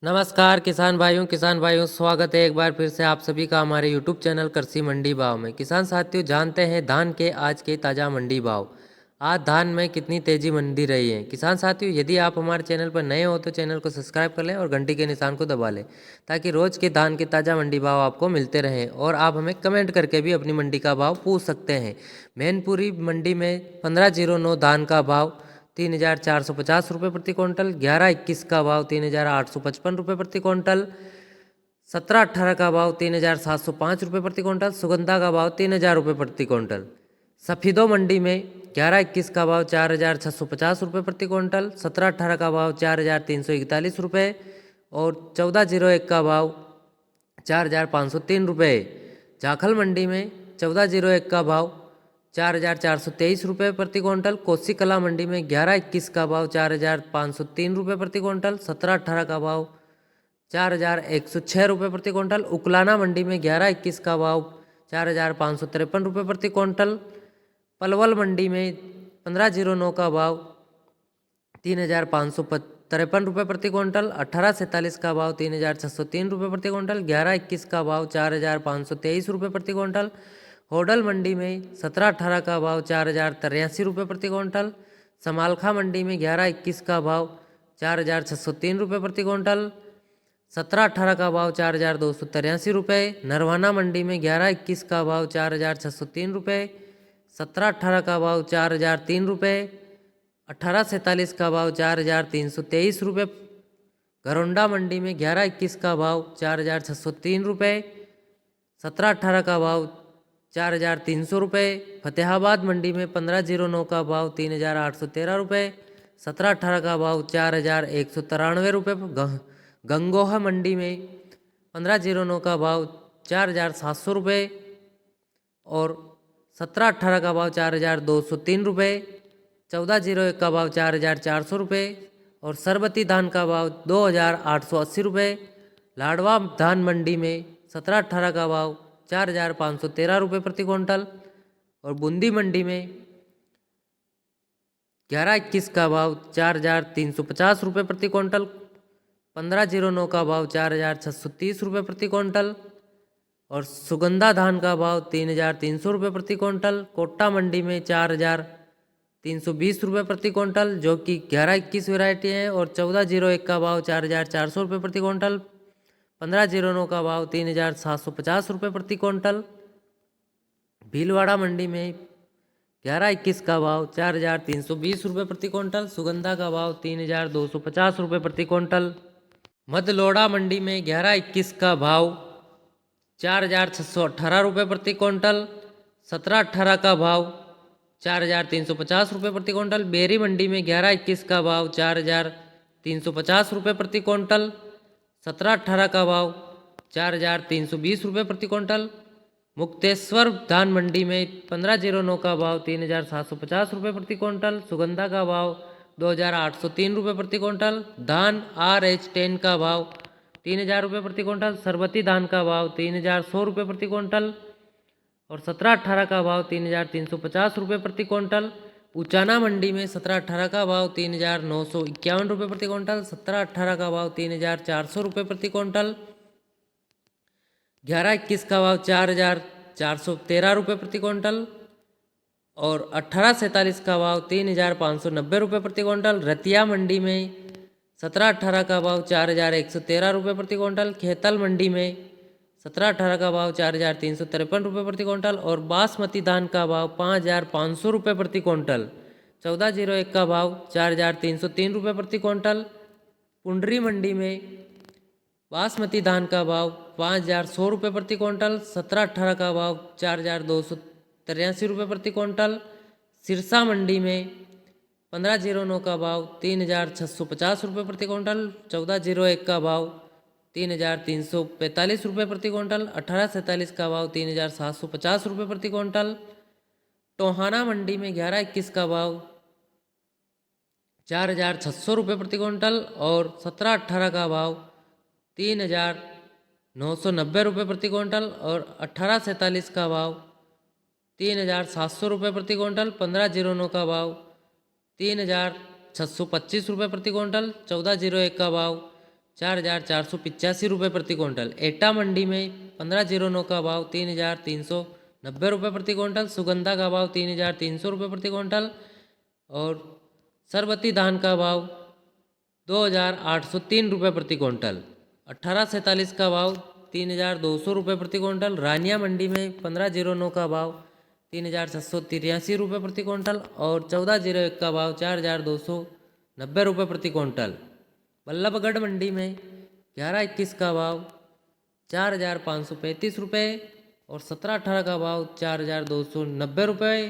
नमस्कार किसान भाइयों स्वागत है एक बार फिर से आप सभी का हमारे YouTube चैनल कृषि मंडी भाव में। किसान साथियों, जानते हैं धान के आज के ताज़ा मंडी भाव। आज धान में कितनी तेजी मंडी रही है। किसान साथियों, यदि आप हमारे चैनल पर नए हो तो चैनल को सब्सक्राइब कर लें और घंटी के निशान को दबा लें, ताकि रोज़ के धान के ताज़ा मंडी भाव आपको मिलते रहें। और आप हमें कमेंट करके भी अपनी मंडी का भाव पूछ सकते हैं। मैनपुरी मंडी में 1509 धान का भाव 3,450 रुपये प्रति क्विंटल, 11-21 का भाव 3,855 रुपये प्रति क्विंटल, 17-18 का भाव 3,705 रुपये प्रति क्विंटल, सुगंधा का भाव 3,000 रुपये प्रति क्विंटल। सफीदो मंडी में 11-21 का भाव 4,650 रुपये प्रति क्विंटल, 17-18 का भाव 4,341 रुपये और 14-01 का भाव 4,503 रुपये। जाखल मंडी में 14-01 का भाव 4,423 रुपये प्रति क्विंटल, कोसी कला मंडी में 11-21 का भाव 4,503 रुपये प्रति क्विंटल, 17-18 का भाव 4,106 रुपये प्रति क्विंटल, उकलाना मंडी में 11-21 का भाव 4,553 रुपये प्रति क्विंटल, पलवल मंडी में 1509 का भाव 3,553 रुपये प्रति क्विंटल, 1847 का भाव 3,603 रुपये प्रति क्विंटल, 11-21 का भाव 4,523 रुपये प्रति क्विंटल, होडल मंडी में 17-18 का भाव 4,083 रुपये प्रति क्विंटल, समालखा मंडी में 11-21 का भाव 4,603 रुपये प्रति क्विंटल, 17-18 का भाव 4,283 रुपये, नरवाना मंडी में 11-21 का भाव 4,603 रुपये, 17-18 का भाव 4,003 रुपये, 1847 का भाव 4,323 रुपये, घरौंडा मंडी में 11-21 का भाव 4,603 रुपये, 17-18 का भाव 4,300 रुपये, फतेहाबाद मंडी में 1509 का भाव 3,813 रुपये, 17-18 का भाव 4,193 रुपये, गंगोहा मंडी में 1509 का भाव 4,700 रुपये और 17-18 का भाव 4,203 रुपये, 1401 का भाव 4,400 रुपये और सरबती धान का भाव 2,880 रुपये। लाडवा धान मंडी में 17-18 का भाव 4,513 रुपये प्रति क्विंटल और बूंदी मंडी में 11-21 का भाव 4,350 रुपये प्रति क्विंटल, 1509 का भाव 4,630 रुपये प्रति क्विंटल और सुगंधा धान का भाव 3,300 रुपये प्रति क्विंटल। कोटा मंडी में 4,320 रुपये प्रति क्विंटल, जो कि 11-21 वैरायटी है और 1401 का भाव 4,400 रुपये प्रति क्विंटल, 1509 का भाव 3,750 रुपये प्रति क्विंटल। भीलवाड़ा मंडी में 11-21 का भाव 4,320 रुपये प्रति क्विंटल, सुगंधा का भाव 3,250 रुपये प्रति क्विंटल। मदलोड़ा मंडी में 11-21 का भाव 4,618 रुपये प्रति क्विंटल, 17-18 का भाव 4,350 रुपये प्रति क्विंटल। बेरी मंडी में 11-21 का भाव 4,350 रुपये प्रति क्विंटल, 17-18 का भाव 4,320 रुपये प्रति क्विंटल। मुक्तेश्वर धान मंडी में 1509 का भाव 3,750 रुपये प्रति क्विंटल, सुगंधा का भाव 2,803 रुपये प्रति क्विंटल। धान RH10 का भाव 3,000 रुपये प्रति क्विंटल, सरबती धान का भाव 3,100 रुपये प्रति क्विंटल और 17-18 का भाव 3,350 रुपये प्रति क्विंटल। उचाना मंडी में 17-18 का भाव 3,951 रुपये प्रति क्विंटल, 17-18 का भाव 3,400 रुपये प्रति क्विंटल, 11-21 का भाव 4,413 रुपये प्रति क्विंटल और 1847 का भाव 3,590 रुपये प्रति क्विंटल। रतिया मंडी में 17-18 का भाव 4,113 रुपये प्रति क्विंटल, खेतल मंडी में 17-18 का भाव 4,353 रुपये प्रति क्विंटल और बासमती धान का भाव 5,500 रुपये प्रति क्विंटल, 1401 का भाव 4,303 रुपये प्रति क्विंटल। पुंडरी मंडी में बासमती धान का भाव 5,100 रुपये प्रति क्विंटल, 17-18 का भाव 4,283 रुपये प्रति क्विंटल। सिरसा मंडी में 1509 का भाव 3,650 रुपये प्रति क्विंटल, 1401 का भाव 3,345 रुपये प्रति क्विंटल, 1847 का भाव 3,750 रुपये प्रति क्विंटल। टोहाना मंडी में 11-21 का भाव 4,600 रुपये प्रति क्विंटल और 17-18 का भाव 3,990 रुपये प्रति क्विंटल और 1847 का भाव 3,700 रुपये प्रति क्विंटल, 1509 का भाव 3,625 रुपये प्रति क्विंटल, 1401 का भाव 4,485 रुपये प्रति क्विंटल। एटा मंडी में 1509 का भाव 3,390 रुपये प्रति क्विंटल। सुगंधा का भाव 3,300 रुपये प्रति क्विंटल और सरबती धान का भाव 2,803 रुपये प्रति क्विंटल। 1847 का भाव 3,200 रुपये प्रति क्विंटल। रानिया मंडी में 1509 का भाव 3,783 रुपये प्रति क्विंटल और 1401 का भाव 4,290 रुपये प्रति क्विंटल। बल्लभगढ़ मंडी में 1121 का भाव 4,535 रुपये और 1718 का भाव 4,290 रुपये।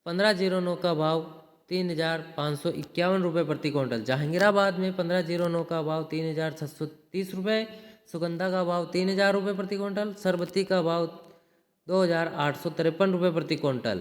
1509 का भाव 3,551 रुपये प्रति क्विंटल। जहांगीराबाद में 1509 का भाव 3,630 रुपये। सुगंधा का भाव 3,000 रुपये प्रति क्विंटल। सरबती का भाव 2,853 रुपये प्रति क्विंटल।